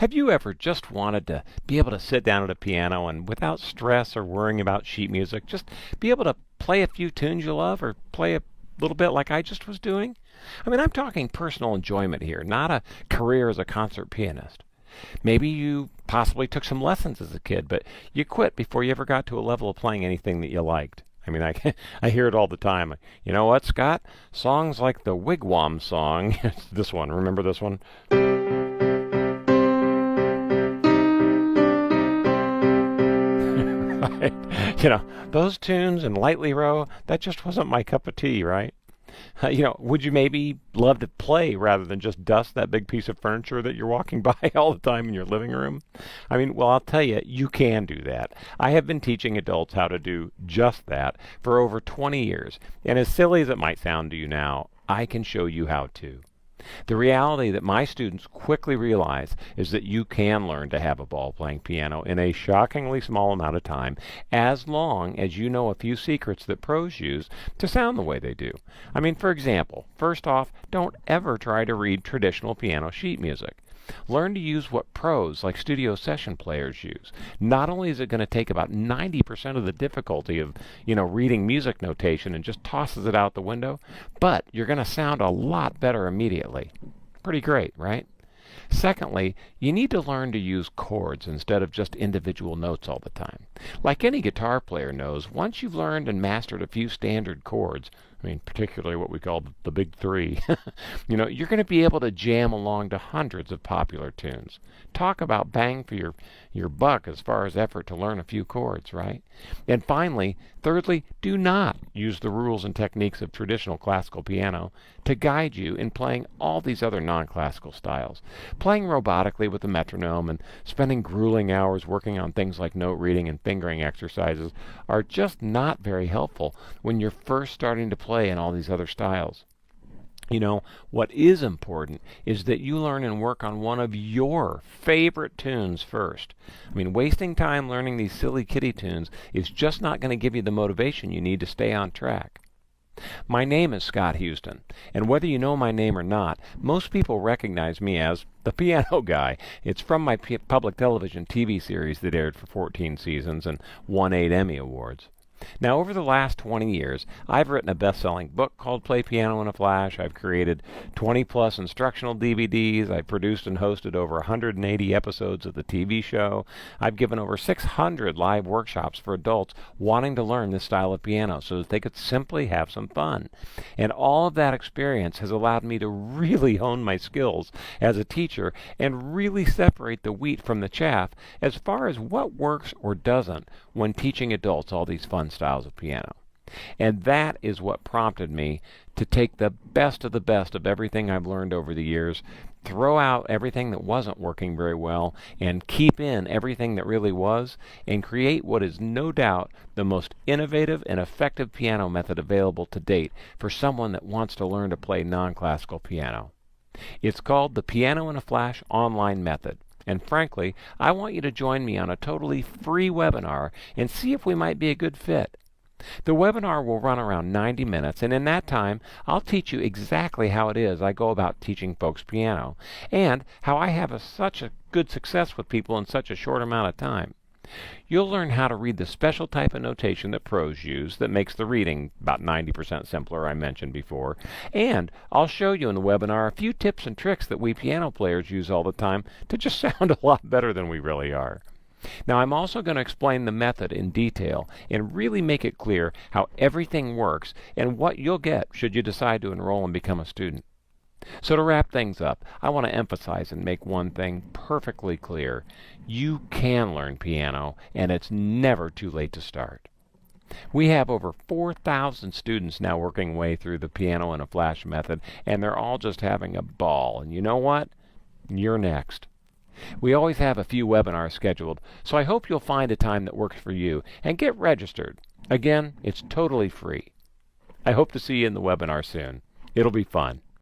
Have you ever just wanted to be able to sit down at a piano and without stress or worrying about sheet music, just be able to play a few tunes you love or play a little bit like I just was doing? I mean, I'm talking personal enjoyment here, not a career as a concert pianist. Maybe you possibly took some lessons as a kid, but you quit before you ever got to a level of playing anything that you liked. I mean, I hear it all the time. You know what, Scott? Songs like the Wigwam song, this one, remember this one? Right? Those tunes and Lightly Row, that just wasn't my cup of tea, right? Would you maybe love to play rather than just dust that big piece of furniture that you're walking by all the time in your living room? I mean, well, I'll tell you, you can do that. I have been teaching adults how to do just that for over 20 years. And as silly as it might sound to you now, I can show you how to. The reality that my students quickly realize is that you can learn to have a ball playing piano in a shockingly small amount of time, as long as you know a few secrets that pros use to sound the way they do. I mean, for example, first off, don't ever try to read traditional piano sheet music. Learn to use what pros like studio session players use. Not only is it going to take about 90% of the difficulty of, reading music notation and just tosses it out the window, but you're going to sound a lot better immediately. Pretty great, right? Secondly, you need to learn to use chords instead of just individual notes all the time. Like any guitar player knows, once you've learned and mastered a few standard chords, I mean, particularly what we call the big three, you're going to be able to jam along to hundreds of popular tunes. Talk about bang for your buck as far as effort to learn a few chords, right? And finally, thirdly, do not use the rules and techniques of traditional classical piano to guide you in playing all these other non-classical styles. Playing robotically with the metronome and spending grueling hours working on things like note reading and fingering exercises are just not very helpful when you're first starting to play in all these other styles. What is important is that you learn and work on one of your favorite tunes first. I mean, wasting time learning these silly kiddie tunes is just not going to give you the motivation you need to stay on track. My name is Scott Houston, and whether you know my name or not, most people recognize me as the Piano Guy. It's from my public television TV series that aired for 14 seasons and won 8 Emmy Awards. Now, over the last 20 years, I've written a best-selling book called Play Piano in a Flash. I've created 20-plus instructional DVDs. I've produced and hosted over 180 episodes of the TV show. I've given over 600 live workshops for adults wanting to learn this style of piano so that they could simply have some fun. And all of that experience has allowed me to really hone my skills as a teacher and really separate the wheat from the chaff as far as what works or doesn't when teaching adults all these fun styles of piano. And that is what prompted me to take the best of everything I've learned over the years, throw out everything that wasn't working very well, and keep in everything that really was, and create what is no doubt the most innovative and effective piano method available to date for someone that wants to learn to play non-classical piano. It's called the Piano in a Flash online method. And frankly, I want you to join me on a totally free webinar and see if we might be a good fit. The webinar will run around 90 minutes, and in that time, I'll teach you exactly how it is I go about teaching folks piano, and how I have such a good success with people in such a short amount of time. You'll learn how to read the special type of notation that pros use that makes the reading about 90% simpler, I mentioned before. And I'll show you in the webinar a few tips and tricks that we piano players use all the time to just sound a lot better than we really are. Now, I'm also going to explain the method in detail and really make it clear how everything works and what you'll get should you decide to enroll and become a student. So to wrap things up, I want to emphasize and make one thing perfectly clear. You can learn piano, and it's never too late to start. We have over 4,000 students now working way through the Piano in a Flash method, and they're all just having a ball. And you know what? You're next. We always have a few webinars scheduled, so I hope you'll find a time that works for you and get registered. Again, it's totally free. I hope to see you in the webinar soon. It'll be fun.